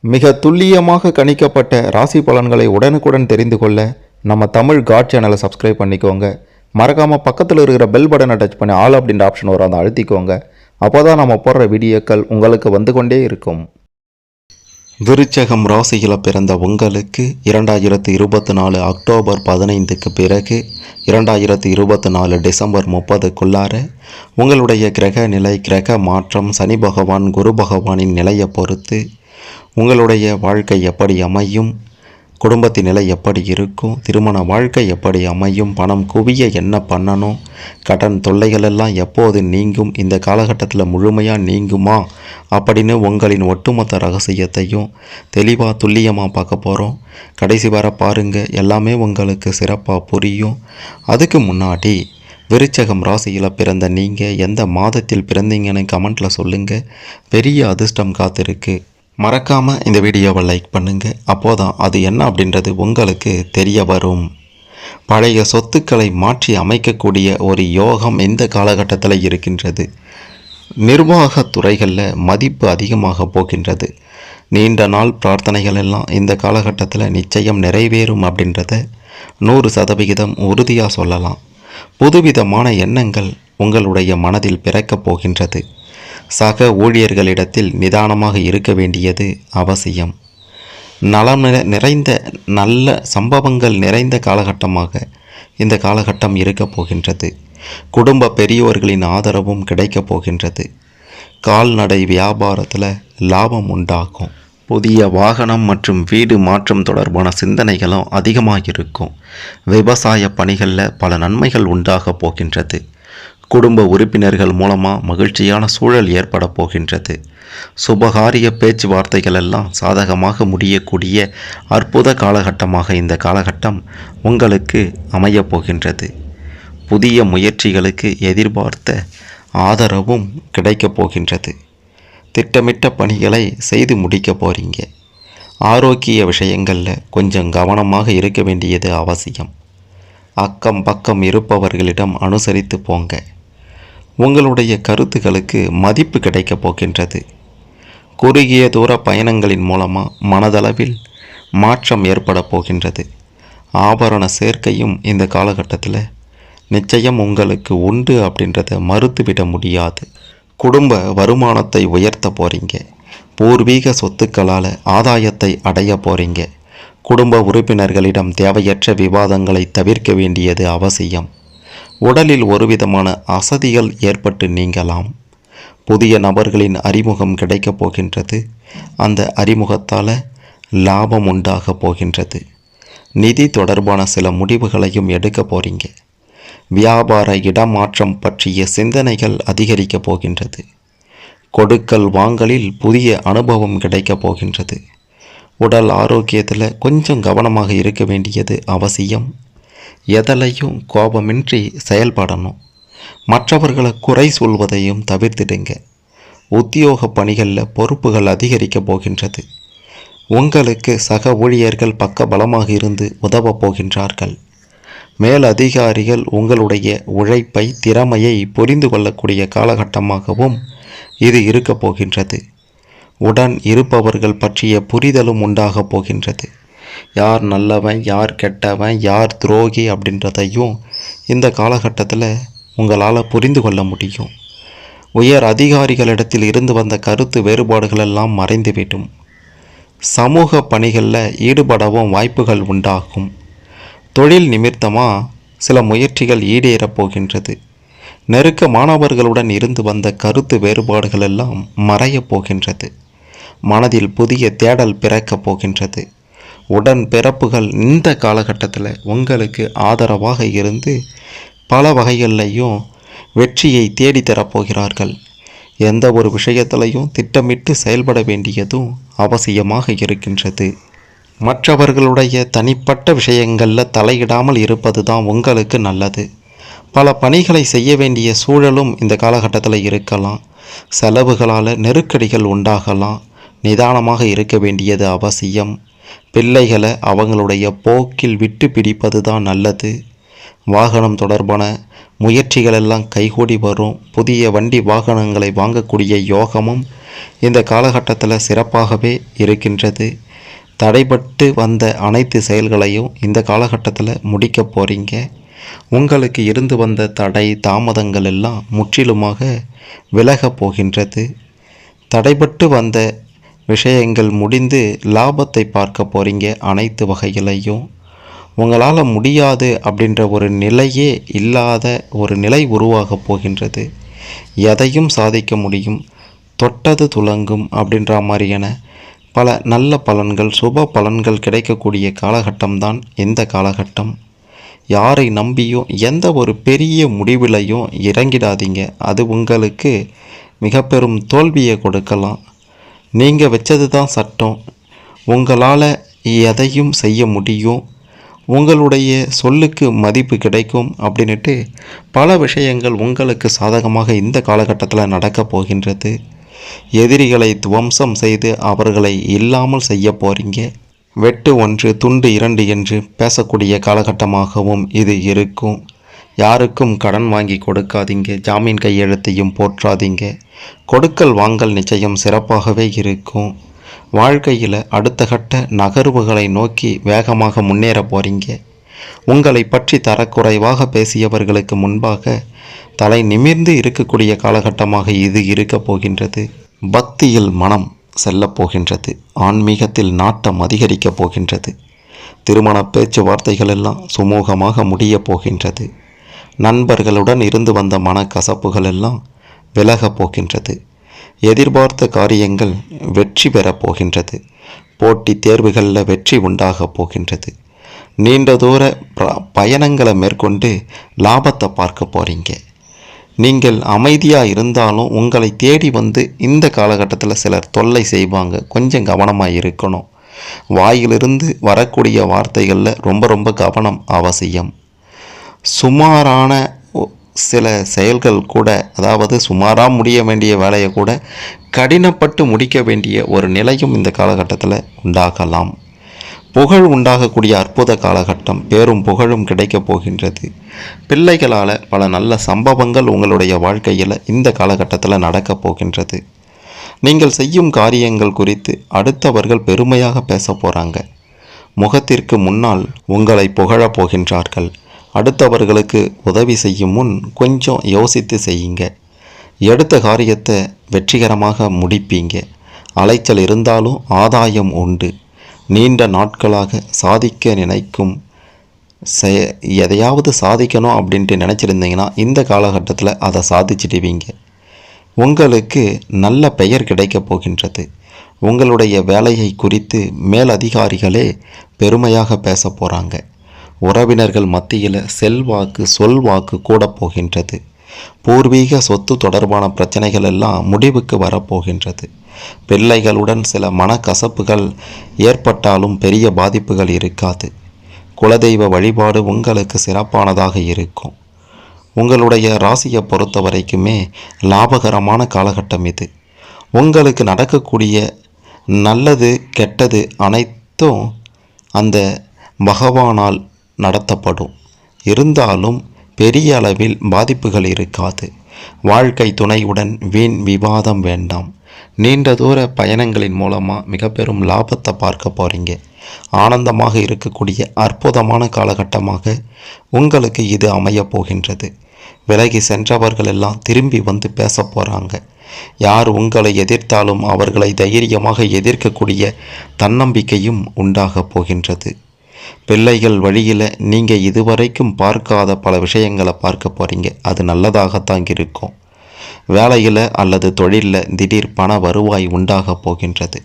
மிக துல்லியமாக கணிக்கப்பட்ட ராசி பலன்களை உடனுக்குடன் தெரிந்து கொள்ள நம்ம தமிழ் காட் சேனலை சப்ஸ்கிரைப் பண்ணிக்கோங்க. மறக்காமல் பக்கத்தில் இருக்கிற பெல் பட்டனை டச் பண்ணி ஆல் அப்படின்ற ஆப்ஷன் வரும், அதை அழுத்திக்கோங்க. அப்போ தான் நம்ம போடுற வீடியோக்கள் உங்களுக்கு வந்து கொண்டே இருக்கும். விருச்சகம் ராசியில் பிறந்த உங்களுக்கு 2024 அக்டோபர் 15க்கு பிறகு 2024 டிசம்பர் 30க்குள்ளார உங்களுடைய கிரக நிலை, கிரக மாற்றம், சனி பகவான், குரு பகவானின் நிலையை பொறுத்து உங்களுடைய வாழ்க்கை எப்படி அமையும், குடும்பத்தின் நிலை எப்படி இருக்கும், திருமண வாழ்க்கை எப்படி அமையும், பணம் குவிய என்ன பண்ணணும், கடன் தொல்லைகளெல்லாம் எப்போது நீங்கும், இந்த காலகட்டத்தில் முழுமையாக நீங்குமா அப்படின்னு உங்களின் ஒட்டுமொத்த ரகசியத்தையும் தெளிவாக துல்லியமாக பார்க்க போகிறோம். கடைசி வர பாருங்கள், எல்லாமே உங்களுக்கு சிறப்பாக புரியும். அதுக்கு முன்னாடி விருச்சகம் ராசியில் பிறந்த நீங்கள் எந்த மாதத்தில் பிறந்தீங்கன்னு கமெண்ட்டில் சொல்லுங்கள். பெரிய அதிர்ஷ்டம் காத்திருக்கு. மறக்காமல் இந்த வீடியோவை லைக் பண்ணுங்கள். அப்போதான் அது என்ன அப்படின்றது உங்களுக்கு தெரிய வரும். பழைய சொத்துக்களை மாற்றி அமைக்கக்கூடிய ஒரு யோகம் இந்த காலகட்டத்தில் இருக்கின்றது. நிர்வாகத்துறைகளில் மதிப்பு அதிகமாக போகின்றது. நீண்ட நாள் பிரார்த்தனைகள் எல்லாம் இந்த காலகட்டத்தில் நிச்சயம் நிறைவேறும் அப்படின்றத 100% உறுதியாக சொல்லலாம். புதுவிதமான எண்ணங்கள் உங்களுடைய மனதில் பிறக்கப் போகின்றது. சக ஊழியர்களிடத்தில் நிதானமாக இருக்க வேண்டியது அவசியம். நலம் நிறைந்த நல்ல சம்பவங்கள் நிறைந்த காலகட்டமாக இந்த காலகட்டம் இருக்கப் போகின்றது. குடும்ப பெரியோர்களின் ஆதரவும் கிடைக்கப் போகின்றது. கால்நடை வியாபாரத்தில் லாபம் உண்டாகும். புதிய வாகனம் மற்றும் வீடு மாற்றம் தொடர்பான சிந்தனைகளும் அதிகமாக இருக்கும். விவசாய பணிகளில் பல நன்மைகள் உண்டாக போகின்றது. குடும்ப உறுப்பினர்கள் மூலமாக மகிழ்ச்சியான சூழல் ஏற்பட போகின்றது. சுபகாரிய பேச்சுவார்த்தைகள் எல்லாம் சாதகமாக முடியக்கூடிய அற்புத காலகட்டமாக இந்த காலகட்டம் உங்களுக்கு அமையப் போகின்றது. புதிய முயற்சிகளுக்கு எதிர்பார்த்த ஆதரவும் கிடைக்கப் போகின்றது. திட்டமிட்ட பணிகளை செய்து முடிக்க போகிறீங்க. ஆரோக்கிய விஷயங்களில் கொஞ்சம் கவனமாக இருக்க வேண்டியது அவசியம். அக்கம் பக்கம் இருப்பவர்களிடம் அனுசரித்து போங்க. உங்களுடைய கருத்துக்களுக்கு மதிப்பு கிடைக்கப் போகின்றது. குறுகிய தூர பயணங்களின் மூலமாக மனதளவில் மாற்றம் ஏற்பட போகின்றது. ஆபரண சேர்க்கையும் இந்த காலகட்டத்தில் நிச்சயம் உங்களுக்கு உண்டு அப்படின்றத மறுத்துவிட முடியாது. குடும்ப வருமானத்தை உயர்த்த போகிறீங்க. பூர்வீக சொத்துக்களால் ஆதாயத்தை அடைய போகிறீங்க. குடும்ப உறுப்பினர்களிடம் தேவையற்ற விவாதங்களை தவிர்க்க வேண்டியது அவசியம். உடலில் ஒருவிதமான அசதிகள் ஏற்பட்டு நீங்கலாம். புதிய நபர்களின் அறிமுகம் கிடைக்கப் போகின்றது. அந்த அறிமுகத்தால் லாபம் உண்டாக போகின்றது. நிதி தொடர்பான சில முடிவுகளையும் எடுக்க போகிறீங்க. வியாபார இடமாற்றம் பற்றிய சிந்தனைகள் அதிகரிக்கப் போகின்றது. கொடுக்கல் வாங்கலில் புதிய அனுபவம் கிடைக்கப் போகின்றது. உடல் ஆரோக்கியத்தில் கொஞ்சம் கவனமாக இருக்க வேண்டியது அவசியம். எதலையும் கோபமின்றி செயல்படணும். மற்றவர்களை குறை சொல்வதையும் தவிர்த்திடுங்க. உத்தியோக பணிகளில் பொறுப்புகள் அதிகரிக்கப் போகின்றது. உங்களுக்கு சக ஊழியர்கள் பக்க பலமாக இருந்து உதவப் போகின்றார்கள். மேல் அதிகாரிகள் உங்களுடைய உழைப்பை, திறமையை புரிந்து கொள்ளக்கூடிய காலகட்டமாகவும் இது இருக்கப் போகின்றது. உடன் இருப்பவர்கள் பற்றிய புரிதலும் உண்டாகப் போகின்றது. யார் நல்லவன், யார் கெட்டவன், யார் துரோகி அப்படின்றதையும் இந்த காலகட்டத்தில் உங்களால் புரிந்து கொள்ள முடியும். உயர் அதிகாரிகளிடத்தில் இருந்து வந்த கருத்து வேறுபாடுகளெல்லாம் மறைந்துவிடும். சமூக பணிகளில் ஈடுபடவும் வாய்ப்புகள் உண்டாகும். தொழில் நிமித்தமாக சில முயற்சிகள் ஈடேறப் போகின்றது. நெருக்கமானவர்களுடன் இருந்து வந்த கருத்து வேறுபாடுகள் எல்லாம் மறையப் போகின்றது. மனதில் புதிய தேடல் பிறக்கப் போகின்றது. உடன் பிறப்புகள் இந்த காலகட்டத்தில் உங்களுக்கு ஆதரவாக இருந்து பல வகைகளிலையும் வெற்றியை தேடித்தரப்போகிறார்கள். எந்த ஒரு விஷயத்திலையும் திட்டமிட்டு செயல்பட வேண்டியதும் அவசியமாக இருக்கின்றது. மற்றவர்களுடைய தனிப்பட்ட விஷயங்களில் தலையிடாமல் இருப்பது தான் உங்களுக்கு நல்லது. பல பணிகளை செய்ய வேண்டிய சூழலும் இந்த காலகட்டத்தில் இருக்கலாம். செலவுகளால் நெருக்கடிகள் உண்டாகலாம். நிதானமாக இருக்க வேண்டியது அவசியம். பிள்ளைகளை அவங்களுடைய போக்கில் விட்டு பிடிப்பது தான் நல்லது. வாகனம் தொடர்பான முயற்சிகள் எல்லாம் கைகூடி வரும். புதிய வண்டி வாகனங்களை வாங்கக்கூடிய யோகமும் இந்த காலகட்டத்தில் சிறப்பாகவே இருக்கின்றது. தடைபட்டு வந்த அனைத்து செயல்களையும் இந்த காலகட்டத்தில் முடிக்க போகிறீங்க. உங்களுக்கு இருந்து வந்த தடை தாமதங்கள் எல்லாம் முற்றிலுமாக விலகப் போகின்றது. தடைபட்டு வந்த விஷயங்கள் முடிந்து லாபத்தை பார்க்க போகிறீங்க. அனைத்து வகைகளையும் உங்களால் முடியாது அப்படின்ற ஒரு நிலையே இல்லாத ஒரு நிலை உருவாக போகின்றது. எதையும் சாதிக்க முடியும், தொட்டது துலங்கும் அப்படின்ற மாதிரியான பல நல்ல பலன்கள் சுப பலன்கள் கிடைக்கக்கூடிய காலகட்டம்தான் இந்த காலகட்டம். யாரை நம்பியும் எந்த ஒரு பெரிய முடிவிலையும் இறங்கிடாதீங்க. அது உங்களுக்கு மிக பெரும் தோல்வியை கொடுக்கலாம். நீங்கள் வச்சது தான் சட்டம். உங்களால் எதையும் செய்ய முடியும், உங்களுடைய சொல்லுக்கு மதிப்பு கிடைக்கும் அப்படின்ட்டு பல விஷயங்கள் உங்களுக்கு சாதகமாக இந்த காலகட்டத்தில் நடக்கப் போகின்றது. எதிரிகளை துவம்சம் செய்து அவர்களை இல்லாமல் செய்ய போகிறீங்க. வெட்டு ஒன்று துண்டு இரண்டு என்று பேசக்கூடிய காலகட்டமாகவும் இது இருக்கும். யாருக்கும் கடன் வாங்கி கொடுக்காதீங்க. ஜாமீன் கையெழுத்தையும் போற்றாதீங்க. கொடுக்கல் வாங்கல் நிச்சயம் சிறப்பாகவே இருக்கும். வாழ்க்கையில் அடுத்த கட்ட நகர்வுகளை நோக்கி வேகமாக முன்னேற போகிறீங்க. உங்களை பற்றி தரக்குறைவாக பேசியவர்களுக்கு முன்பாக தலை நிமிர்ந்து இருக்கக்கூடிய காலகட்டமாக இது இருக்கப் போகின்றது. பக்தியில் மனம் செல்லப் போகின்றது. ஆன்மீகத்தில் நாட்டம் அதிகரிக்கப் போகின்றது. திருமண பேச்சுவார்த்தைகள் எல்லாம் சுமூகமாக முடியப் போகின்றது. நண்பர்களுடன் இருந்து வந்த மனக்கசப்புகள் எல்லாம் விலகப் போகின்றது. எதிர்பார்த்த காரியங்கள் வெற்றி பெறப் போகின்றது. போட்டித் தேர்வுகளில் வெற்றி உண்டாகப் போகின்றது. நீண்ட தூர பயணங்களை மேற்கொண்டு லாபத்தை பார்க்க போகிறீங்க. நீங்கள் அமைதியாக இருந்தாலும் உங்களை தேடி வந்து இந்த காலகட்டத்தில் சிலர் தொல்லை செய்வாங்க. கொஞ்சம் கவனமாக இருக்கணும். வாயிலிருந்து வரக்கூடிய வார்த்தைகளில் ரொம்ப கவனம் அவசியம். சுமாரான சில செயல்கள் கூட, அதாவது சுமாராக முடிய வேண்டிய வேலையை கூட கடினப்பட்டு முடிக்க வேண்டிய ஒரு நிலையும் இந்த காலகட்டத்தில் உண்டாகலாம். புகழ் உண்டாகக்கூடிய அற்புத காலகட்டம். பேரும் புகழும் கிடைக்கப் போகின்றது. பிள்ளைகளால் பல நல்ல சம்பவங்கள் உங்களுடைய வாழ்க்கையில் இந்த காலகட்டத்தில் நடக்கப் போகின்றது. நீங்கள் செய்யும் காரியங்கள் குறித்து அடுத்தவர்கள் பெருமையாக பேச போகிறாங்க. முகத்திற்கு முன்னால் உங்களை புகழப் போகின்றார்கள். அடுத்தவர்களுக்கு உதவி செய்யும் முன் கொஞ்சம் யோசித்து செய்யுங்க. எடுத்த காரியத்தை வெற்றிகரமாக முடிப்பீங்க. அலைச்சல் இருந்தாலும் ஆதாயம் உண்டு. நீண்ட நாட்களாக சாதிக்க நினைக்கும் எதையாவது சாதிக்கணும் அப்படின்ட்டு நினச்சிருந்தீங்கன்னா இந்த காலகட்டத்தில் அதை சாதிச்சிடுவீங்க. உங்களுக்கு நல்ல பெயர் கிடைக்கப் போகின்றது. உங்களுடைய வேலையை குறித்து மேலதிகாரிகளே பெருமையாக பேச போகிறாங்க. உறவினர்கள் மத்தியில் செல்வாக்கு சொல்வாக்கு கூட போகின்றது. பூர்வீக சொத்து தொடர்பான பிரச்சனைகள் எல்லாம் முடிவுக்கு வரப்போகின்றது. பிள்ளைகளுடன் சில மனக்கசப்புகள் ஏற்பட்டாலும் பெரிய பாதிப்புகள் இருக்காது. குலதெய்வ வழிபாடு உங்களுக்கு சிறப்பானதாக இருக்கும். உங்களுடைய ராசியை பொறுத்த வரைக்குமே லாபகரமான காலகட்டம் இது. உங்களுக்கு நடக்கக்கூடிய நல்லது கெட்டது அனைத்தும் அந்த பகவானால் நடத்தப்படும். இருந்தாலும் பெரிய அளவில் பாதிப்புகள் இருக்காது. வாழ்க்கை துணையுடன் வீண் விவாதம் வேண்டாம். நீண்ட தூர பயணங்களின் மூலமாக மிக பெரும் லாபத்தை பார்க்க போகிறீங்க. ஆனந்தமாக இருக்கக்கூடிய அற்புதமான காலகட்டமாக உங்களுக்கு இது அமையப் போகின்றது. விலகி சென்றவர்கள் எல்லாம் திரும்பி வந்து பேச போகிறாங்க. யார் உங்களை எதிர்த்தாலும் அவர்களை தைரியமாக எதிர்க்கக்கூடிய தன்னம்பிக்கையும் உண்டாகப் போகின்றது. பிள்ளைகள் வழியில் நீங்கள் இதுவரைக்கும் பார்க்காத பல விஷயங்களை பார்க்க போகிறீங்க. அது நல்லதாகத்தான் இருக்கும். வேலையில் அல்லது தொழிலில் திடீர் பண வருவாய் உண்டாகப் போகின்றது.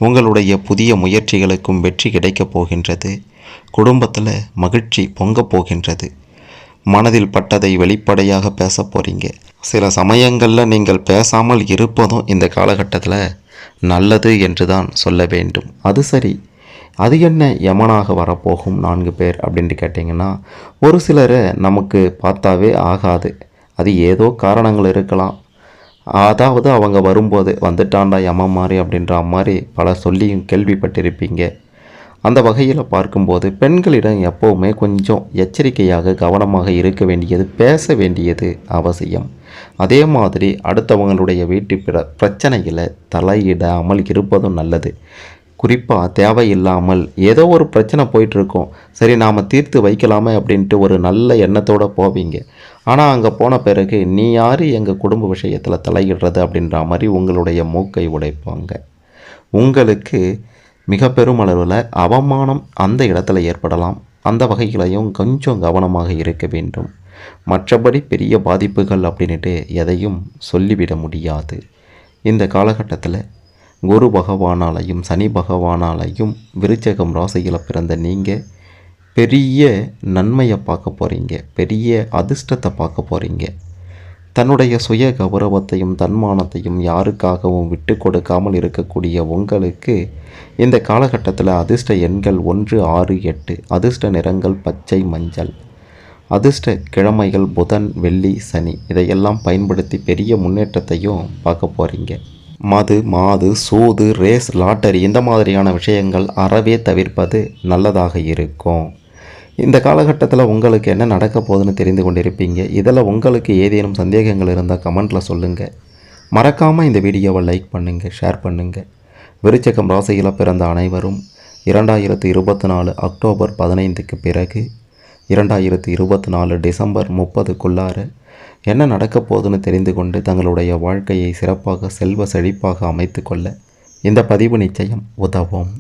உங்களுடைய புதிய முயற்சிகளுக்கும் வெற்றி கிடைக்கப் போகின்றது. குடும்பத்தில் மகிழ்ச்சி பொங்கப் போகின்றது. மனதில் பட்டதை வெளிப்படையாக பேச போகிறீங்க. சில சமயங்களில் நீங்கள் பேசாமல் இருப்பதும் இந்த காலகட்டத்தில் நல்லது என்று தான் சொல்ல வேண்டும். அது சரி, அது என்ன யமனாக வரப்போகும் 4 பேர் அப்படின்ட்டு கேட்டிங்கன்னா, ஒரு சிலரை நமக்கு பார்த்தாவே ஆகாது. அது ஏதோ காரணங்கள் இருக்கலாம். அதாவது அவங்க வரும்போது வந்துட்டாண்டா யமன் மாதிரி அப்படின்ற மாதிரி பல சொல்லியும் கேள்விப்பட்டிருப்பீங்க. அந்த வகையில் பார்க்கும்போது பெண்களிடம் எப்போவுமே கொஞ்சம் எச்சரிக்கையாக கவனமாக இருக்க வேண்டியது, பேச வேண்டியது அவசியம். அதே மாதிரி அடுத்தவங்களுடைய வீட்டு பிரச்சனைகளை தலையிடாமல் இருப்பதும் நல்லது. குறிப்பாக தேவையில்லாமல் ஏதோ ஒரு பிரச்சனை போயிட்டுருக்கோம், சரி நாம் தீர்த்து வைக்கலாமே அப்படின்ட்டு ஒரு நல்ல எண்ணத்தோடு போவீங்க. ஆனால் அங்கே போன பிறகு நீ யார் எங்கள் குடும்ப விஷயத்தில் தலையிடுறது அப்படின்ற மாதிரி உங்களுடைய மூக்கை உடைப்பாங்க. உங்களுக்கு மிக பெருமளவில் அவமானம் அந்த இடத்துல ஏற்படலாம். அந்த வகைகளையும் கொஞ்சம் கவனமாக இருக்க வேண்டும். மற்றபடி பெரிய பாதிப்புகள் அப்படின்ட்டு எதையும் சொல்லிவிட முடியாது. இந்த காலகட்டத்தில் குரு பகவானாலையும் சனி பகவானாலையும் விருச்சகம் ராசியில் பிறந்த நீங்கள் பெரிய நன்மையை பார்க்க போகிறீங்க, பெரிய அதிர்ஷ்டத்தை பார்க்க போகிறீங்க. தன்னுடைய சுய கௌரவத்தையும் தன்மானத்தையும் யாருக்காகவும் விட்டு கொடுக்காமல் இருக்கக்கூடிய உங்களுக்கு இந்த காலகட்டத்தில் அதிர்ஷ்ட எண்கள் 1, 6, 8. அதிர்ஷ்ட நிறங்கள் பச்சை, மஞ்சள். அதிர்ஷ்ட கிழமைகள் புதன், வெள்ளி, சனி. இதையெல்லாம் பயன்படுத்தி பெரிய முன்னேற்றத்தையும் பார்க்க போகிறீங்க. மாது, சூது, ரேஸ், லாட்டரி இந்த மாதிரியான விஷயங்கள் அறவே தவிர்ப்பது நல்லதாக இருக்கும். இந்த காலகட்டத்தில் உங்களுக்கு என்ன நடக்க போகுதுன்னு தெரிந்து கொண்டிருப்பீங்க. இதில் உங்களுக்கு ஏதேனும் சந்தேகங்கள் இருந்தால் கமெண்ட்டில் சொல்லுங்கள். மறக்காமல் இந்த வீடியோவை லைக் பண்ணுங்கள், ஷேர் பண்ணுங்கள். விருச்சிகம் ராசியில் பிறந்த அனைவரும் 2024 அக்டோபர் 15க்கு பிறகு 2024 டிசம்பர் 30க்குள்ளார என்ன நடக்கப் போகுதுன்னு தெரிந்து கொண்டு தங்களுடைய வாழ்க்கையை சிறப்பாக செல்வ செழிப்பாக அமைத்து கொள்ள இந்த பதிவு நிச்சயம் உதவும்.